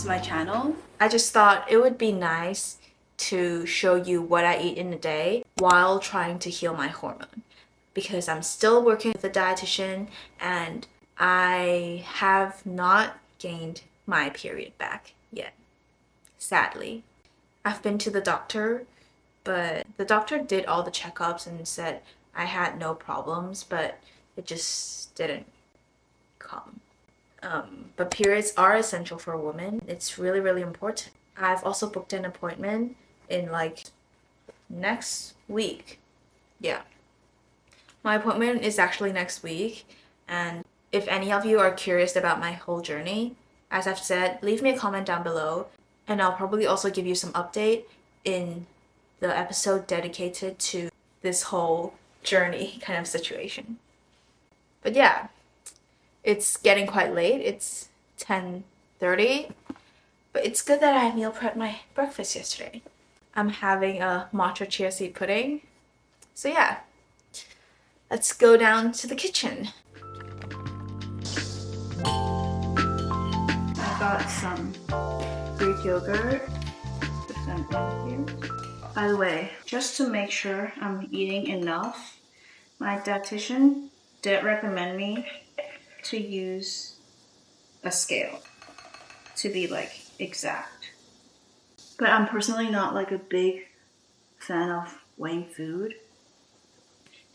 to my channel. I just thought it would be nice to show you what I eat in a day while trying to heal my hormone, because I'm still working with a dietitian and I have not gained my period back yet, sadly. I've been to the doctor, but the doctor did all the checkups and said I had no problems, but it just didn't come. But periods are essential for a woman. It's really, really important. I've also booked an appointment in like next week. Yeah. My appointment is actually next week, and if any of you are curious about my whole journey, as I've said, leave me a comment down below, and I'll probably also give you some update in the episode dedicated to this whole journey kind of situation. But yeah, it's getting quite late. It's 10:30, but it's good that I meal prepped my breakfast yesterday. I'm having a matcha chia seed pudding. So yeah, let's go down to the kitchen. I got some Greek yogurt. Put them in here. By the way, just to make sure I'm eating enough, my dietitian did recommend me to use a scale to be like exact. But I'm personally not like a big fan of weighing food,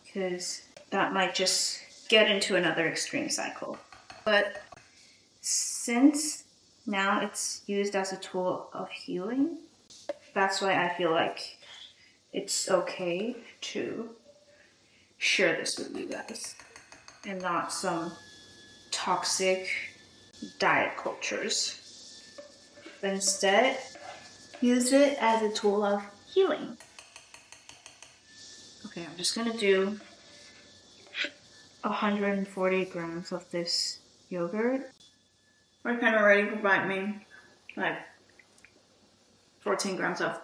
because that might just get into another extreme cycle. But since now it's used as a tool of healing, that's why I feel like it's okay to share this with you guys and not some toxic diet cultures, but instead use it as a tool of healing. Okay, I'm just gonna do 140 grams of this yogurt. We're kind of ready to provide me like 14 grams of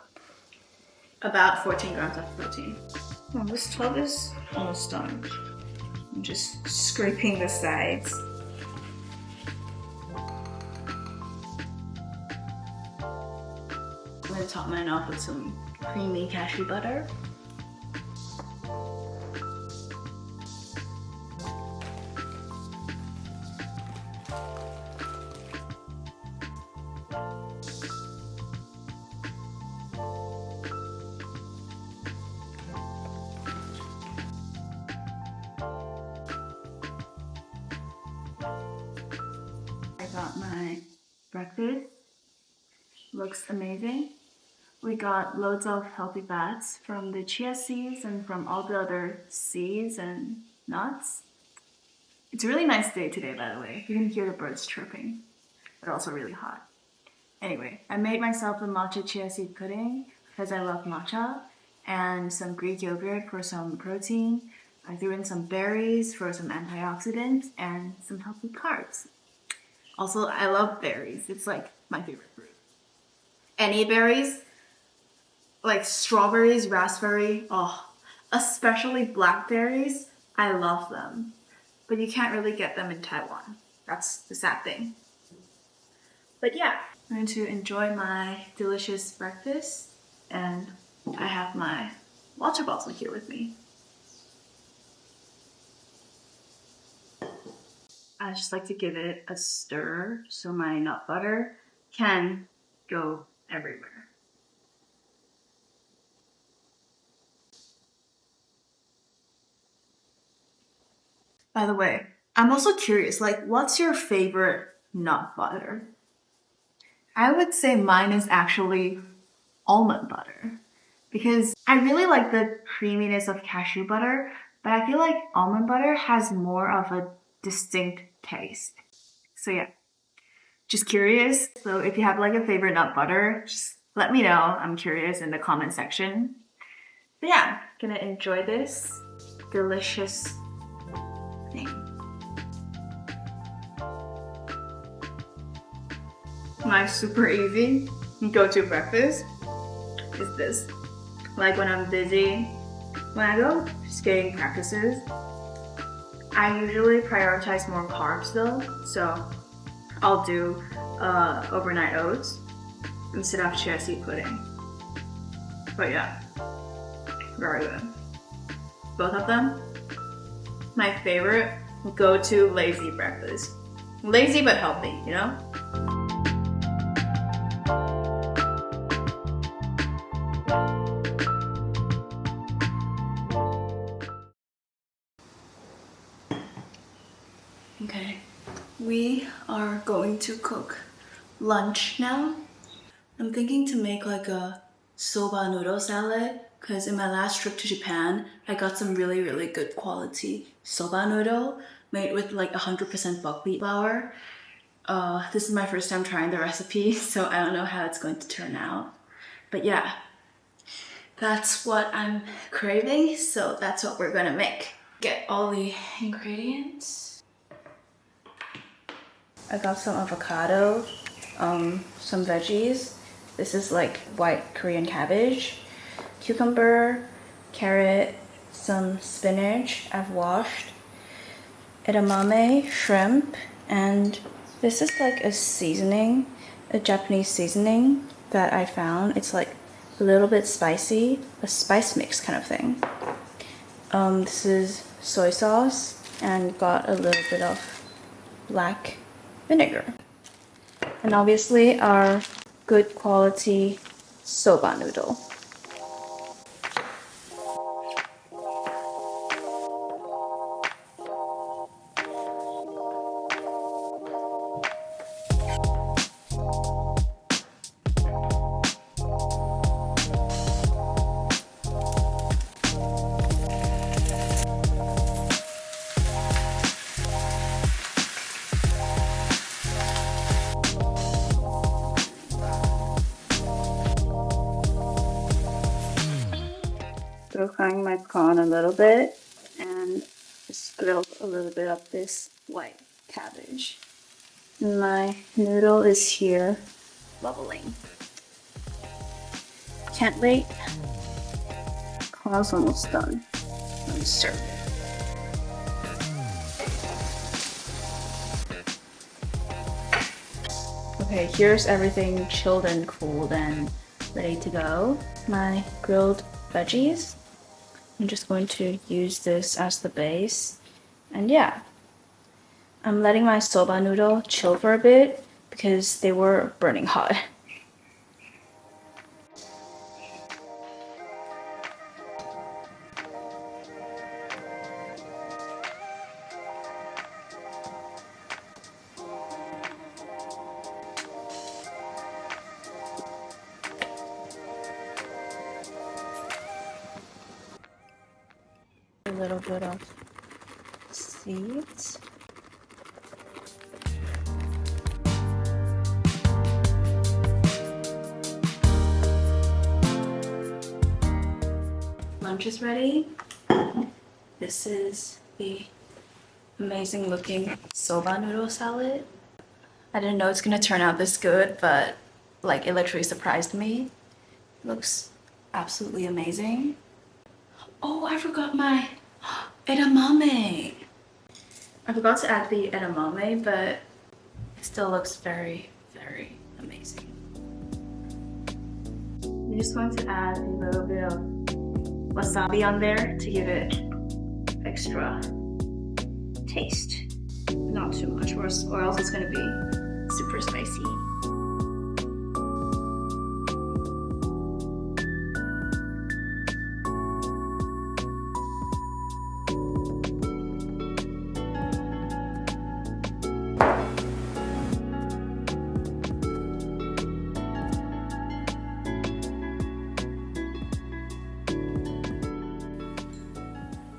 protein. Oh, this tub is almost done. I'm just scraping the sides. I'm gonna top mine off with some creamy cashew butter. I got my breakfast. Looks amazing. We got loads of healthy fats from the chia seeds and from all the other seeds and nuts. It's a really nice day today, by the way. You can hear the birds chirping, but also really hot. Anyway, I made myself a matcha chia seed pudding because I love matcha, and some Greek yogurt for some protein. I threw in some berries for some antioxidants and some healthy carbs. Also, I love berries. It's like my favorite fruit. Any berries, like strawberries, raspberry, especially blackberries, I love them. But you can't really get them in Taiwan. That's the sad thing. But yeah, I'm going to enjoy my delicious breakfast, and I have my water bottle here with me. I just like to give it a stir so my nut butter can go everywhere. By the way, I'm also curious, like, what's your favorite nut butter? I would say mine is actually almond butter, because I really like the creaminess of cashew butter, but I feel like almond butter has more of a distinct taste. So yeah, just curious. So if you have like a favorite nut butter, just let me know. I'm curious in the comment section. But yeah, gonna enjoy this delicious thing. My super easy go-to breakfast is this. Like when I'm busy, when I go skating practices, I usually prioritize more carbs though. So I'll do overnight oats instead of chia seed pudding. But yeah, very good. Both of them. My favorite go-to lazy breakfast. Lazy but healthy, you know? Okay, we are going to cook lunch now. I'm thinking to make like a soba noodle salad because in my last trip to Japan, I got some really good quality soba noodle made with like 100% buckwheat flour. This is my first time trying the recipe, so I don't know how it's going to turn out. But yeah, that's what I'm craving, so that's what we're gonna make. Get all the ingredients. I got some avocado, some veggies. This is like white Korean cabbage, cucumber, carrot, some spinach I've washed, edamame, shrimp, and this is like a seasoning, a Japanese seasoning that I found. It's like a little bit spicy, a spice mix kind of thing. This is soy sauce and got a little bit of black vinegar. And obviously our good quality soba noodle. Stir frying my corn a little bit and just grill a little bit of this white cabbage. And my noodle is here bubbling. Can't wait. Corn's almost done. Let me serve it. Okay, here's everything chilled and cooled and ready to go. My grilled veggies. I'm just going to use this as the base. And yeah, I'm letting my soba noodle chill for a bit because they were burning hot. A little bit of seeds. Lunch is ready. This is the amazing looking soba noodle salad. I didn't know it's gonna turn out this good, but like it literally surprised me. It looks absolutely amazing. Oh, I forgot my edamame. I forgot to add the edamame, but it still looks very amazing. I'm just going to add a little bit of wasabi on there to give it extra taste. Not too much, or else it's gonna be super spicy.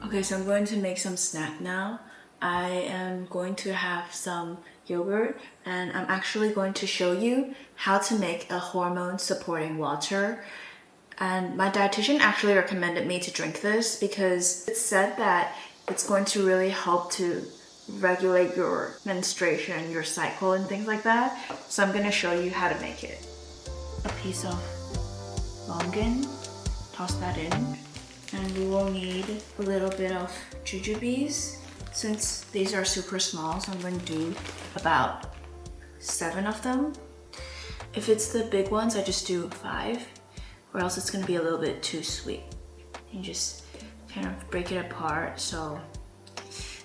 Okay, so I'm going to make some snack now. I am going to have some yogurt and I'm actually going to show you how to make a hormone supporting water. And my dietitian actually recommended me to drink this because it said that it's going to really help to regulate your menstruation, your cycle and things like that. So I'm going to show you how to make it. A piece of longan, toss that in. And we will need a little bit of jujubes. Since these are super small, so I'm going to do about 7 of them. If it's the big ones, I just do 5, or else it's gonna be a little bit too sweet. You just kind of break it apart so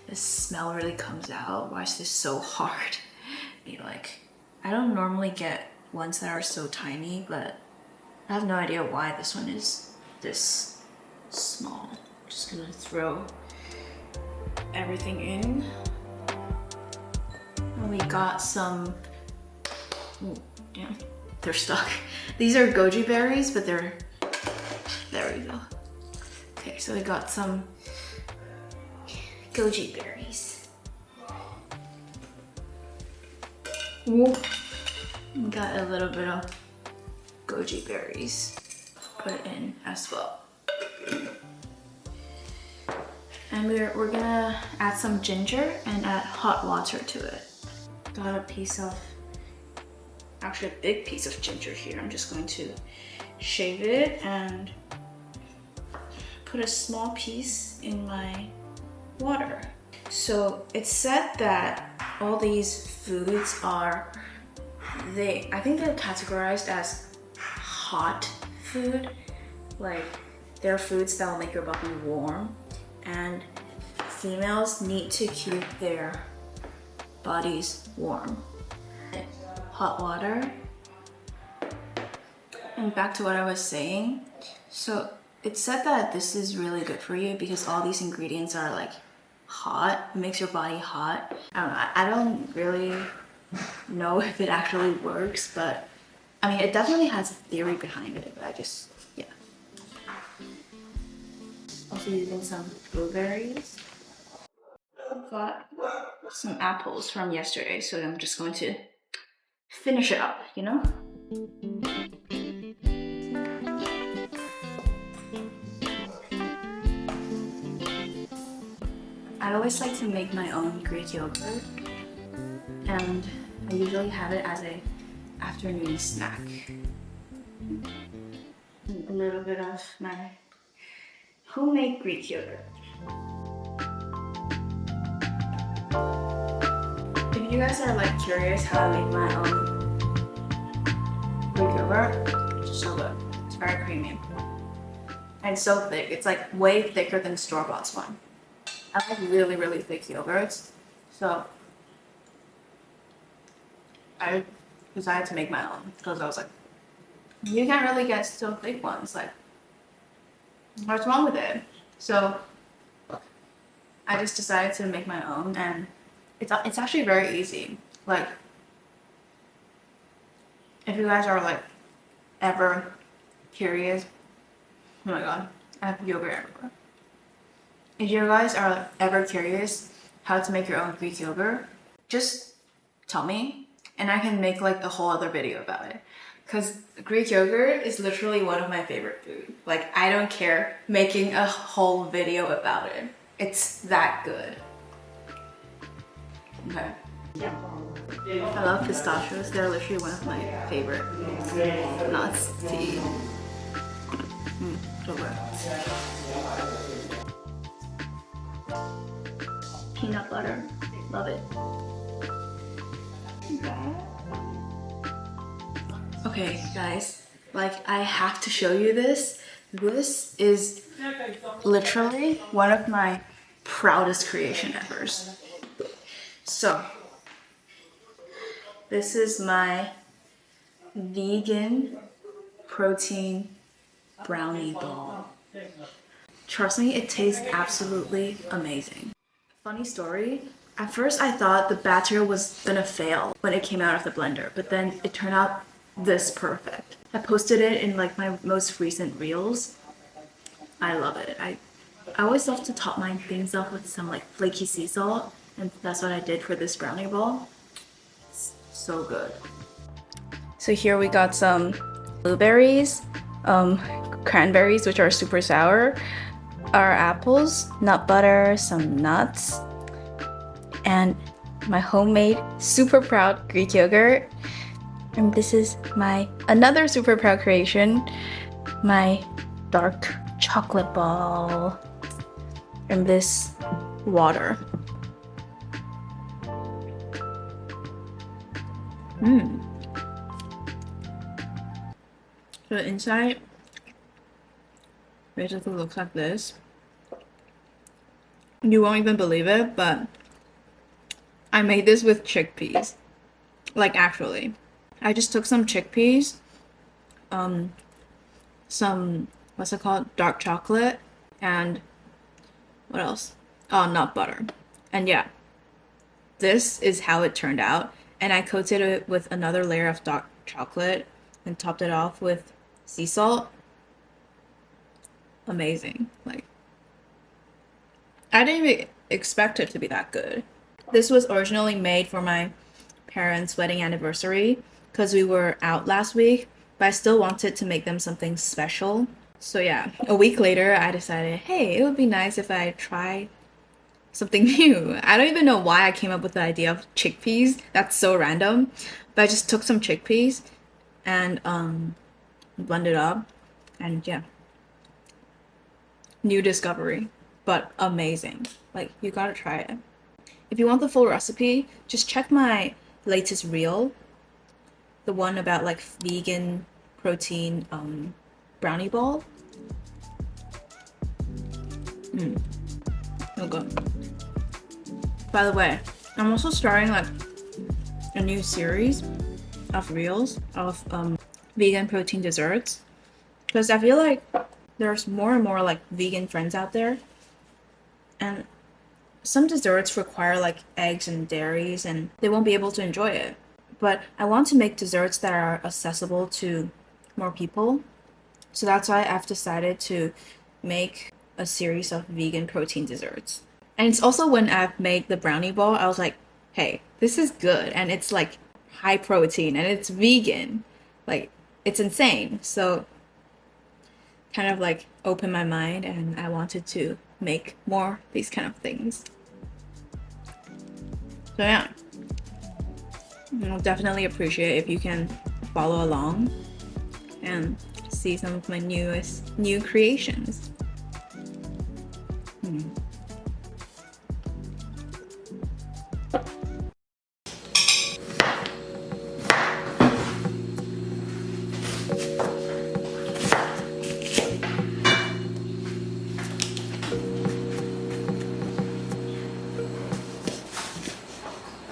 the smell really comes out. Why is this so hard? Like, I don't normally get ones that are so tiny, but I have no idea why this one is this small. Just gonna throw everything in. And we got some, ooh, damn, they're stuck. These are goji berries, but there we go. Okay, so we got some goji berries. Ooh. Got a little bit of goji berries put in as well. And we're gonna add some ginger and add hot water to it. Got a piece of, actually a big piece of ginger here. I'm just going to shave it and put a small piece in my water. So it's said that all these foods are, I think they're categorized as hot food. Like, they're foods that will make your body warm, and females need to keep their bodies warm. Hot water. And back to what I was saying. So it's said that this is really good for you because all these ingredients are like hot, it makes your body hot. I don't really know if it actually works, but I mean, it definitely has a theory behind it, but yeah. Also using some blueberries. I've got some apples from yesterday, so I'm just going to finish it up, you know? I always like to make my own Greek yogurt, and I usually have it as a afternoon snack. A little bit of my homemade Greek yogurt. If you guys are like curious how I make my own Greek yogurt, it's so good. It's very creamy. And so thick. It's like way thicker than store-bought one. I like really, really thick yogurts. So I decided to make my own because I was like, you can't really get so thick ones. Like, what's wrong with it? So I just decided to make my own, and it's actually very easy. Like, if you guys are like ever curious, oh my god, I have yogurt everywhere. If you guys are ever curious how to make your own Greek yogurt, just tell me and I can make like a whole other video about it. Because Greek yogurt is literally one of my favorite food. Like, I don't care making a whole video about it. It's that good. Okay. I love pistachios. They're literally one of my favorite nuts to eat. So good. Peanut butter. Love it. Okay, guys, like, I have to show you this. This is literally one of my proudest creation ever. So, this is my vegan protein brownie ball. Trust me, it tastes absolutely amazing. Funny story, at first I thought the batter was gonna fail when it came out of the blender, but then it turned out this perfect. I posted it in like my most recent reels. I love it. I always love to top my things off with some like flaky sea salt, and that's what I did for this brownie ball. It's so good. So here we got some blueberries, cranberries, which are super sour, our apples, nut butter, some nuts, and my homemade super proud Greek yogurt. And this is my another super proud creation, my dark chocolate ball, and this water. So the inside basically looks like this. You won't even believe it, but I made this with chickpeas. Like, actually. I just took some chickpeas, some, what's it called? Dark chocolate, and what else? Oh, nut butter. And yeah, this is how it turned out. And I coated it with another layer of dark chocolate and topped it off with sea salt. Amazing. Like, I didn't even expect it to be that good. This was originally made for my parents' wedding anniversary because we were out last week, but I still wanted to make them something special. So yeah, a week later, I decided, hey, it would be nice if I try something new. I don't even know why I came up with the idea of chickpeas. That's so random. But I just took some chickpeas and blended up, and yeah. New discovery, but amazing. Like, you gotta try it. If you want the full recipe, just check my latest reel. The one about like vegan protein brownie ball. So good. By the way, I'm also starting like a new series of reels of vegan protein desserts, because I feel like there's more and more like vegan friends out there, and some desserts require like eggs and dairies and they won't be able to enjoy it. But I want to make desserts that are accessible to more people. So that's why I've decided to make a series of vegan protein desserts. And it's also when I've made the brownie ball, I was like, hey, this is good. And it's like high protein and it's vegan. Like, it's insane. So kind of like opened my mind, and I wanted to make more these kind of things. So yeah, I'll definitely appreciate if you can follow along and see some of my new creations.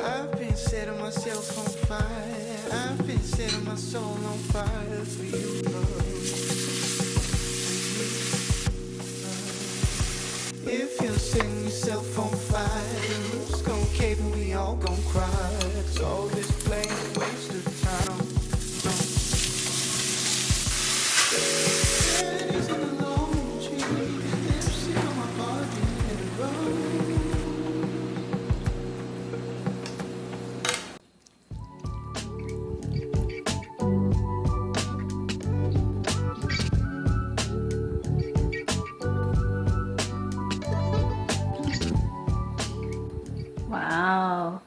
I've been setting myself on fire. I've been setting my soul on fire for you, love. If you're setting yourself on fire, the roof's gon' cave and we all gon' cry. It's all this plain waste of time. Daddy's in the long tree, lipstick on my body in a row. Wow,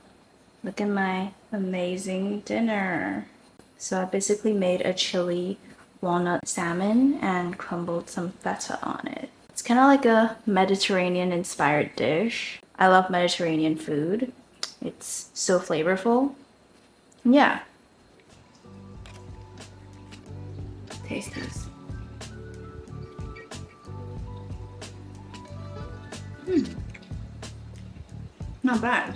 look at my amazing dinner. So I basically made a chili walnut salmon and crumbled some feta on it. It's kind of like a Mediterranean inspired dish. I love Mediterranean food. It's so flavorful. Yeah. Taste this. Not bad.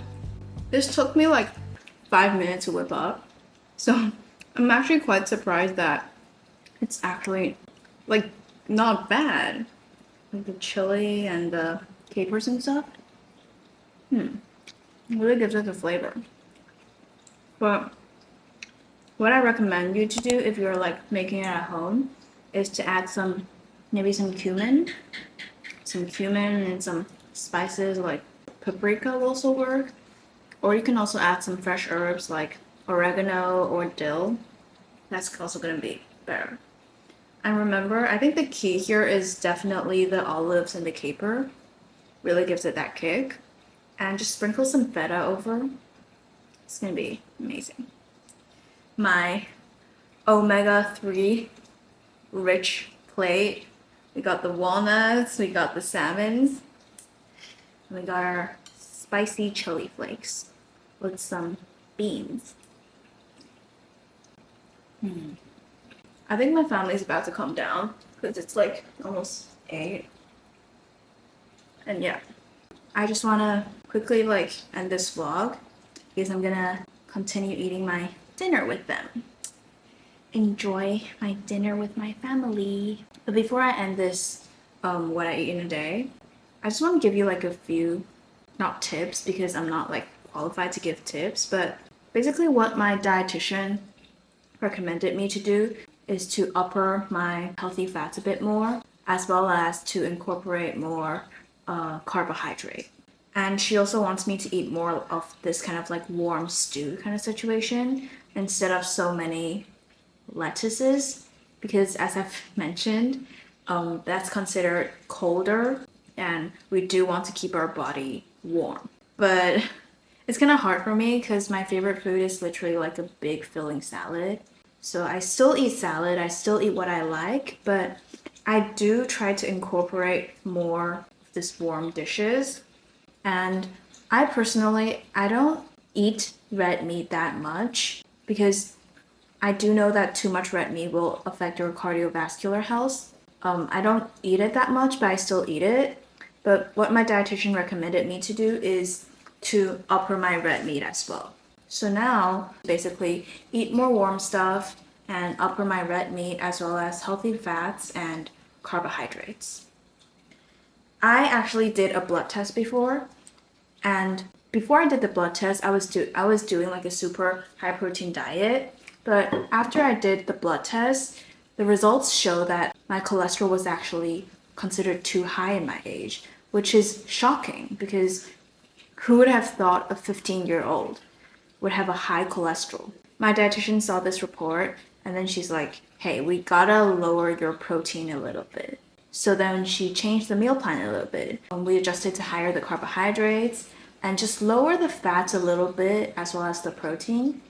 This took me like 5 minutes to whip up. So I'm actually quite surprised that it's actually like not bad. Like the chili and the capers and stuff. It really gives it the flavor. But what I recommend you to do if you're like making it at home is to add maybe some cumin and some spices like paprika will also work. Or you can also add some fresh herbs like oregano or dill. That's also gonna be better. And remember, I think the key here is definitely the olives and the caper. Really gives it that kick. And just sprinkle some feta over. It's gonna be amazing. My omega-3 rich plate. We got the walnuts, we got the salmons, and we got our spicy chili flakes with some beans. I think my family's about to come down because it's like almost 8. And yeah, I just want to quickly like end this vlog because I'm gonna continue eating my dinner with them. Enjoy my dinner with my family. But before I end this, what I eat in a day, I just want to give you like a few, not tips because I'm not like qualified to give tips, but basically what my dietitian recommended me to do is to upper my healthy fats a bit more, as well as to incorporate more carbohydrate. And she also wants me to eat more of this kind of like warm stew kind of situation instead of so many lettuces, because as I've mentioned, that's considered colder and we do want to keep our body warm. But it's kind of hard for me because my favorite food is literally like a big filling salad. So I still eat salad, I still eat what I like, but I do try to incorporate more of this warm dishes. And I personally, I don't eat red meat that much because I do know that too much red meat will affect your cardiovascular health. I don't eat it that much, but I still eat it. But what my dietitian recommended me to do is to upper my red meat as well. So now, basically, eat more warm stuff and upper my red meat as well as healthy fats and carbohydrates. I actually did a blood test before, and before I did the blood test, I was doing like a super high protein diet. But after I did the blood test, the results show that my cholesterol was actually considered too high in my age, which is shocking because who would have thought a 15-year-old would have a high cholesterol? My dietitian saw this report and then she's like, hey, we gotta lower your protein a little bit. So then she changed the meal plan a little bit. We adjusted to higher the carbohydrates and just lower the fats a little bit as well as the protein.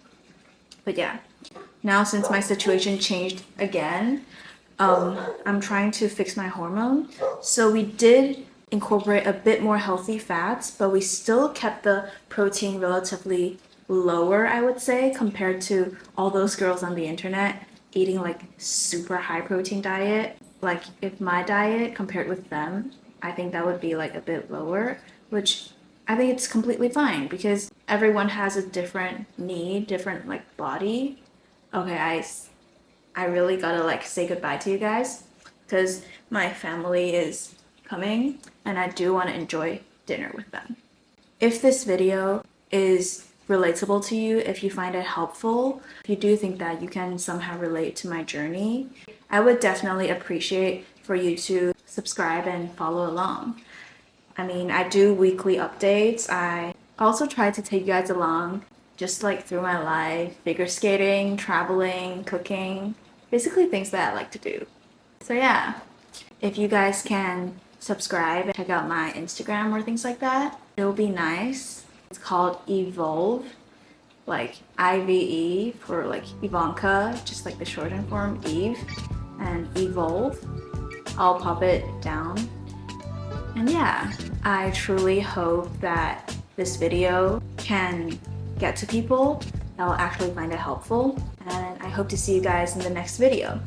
But yeah, now since my situation changed again, I'm trying to fix my hormone. So we did incorporate a bit more healthy fats, but we still kept the protein relatively lower, I would say, compared to all those girls on the internet eating like super high protein diet. Like if my diet compared with them, I think that would be like a bit lower, which I think it's completely fine because everyone has a different need, different like body. Okay, I really gotta like say goodbye to you guys because my family is coming and I do want to enjoy dinner with them. If this video is relatable to you, if you find it helpful, if you do think that you can somehow relate to my journey, I would definitely appreciate for you to subscribe and follow along. I mean, I do weekly updates. I also try to take you guys along just like through my life, figure skating, traveling, cooking, basically things that I like to do. So yeah, if you guys can subscribe and check out my Instagram or things like that, it will be nice. It's called Ive.volve, like IVE for like Ivanka, just like the shortened form, Eve, and Ive.volve. I'll pop it down. And yeah, I truly hope that this video can get to people that will actually find it helpful. And I hope to see you guys in the next video.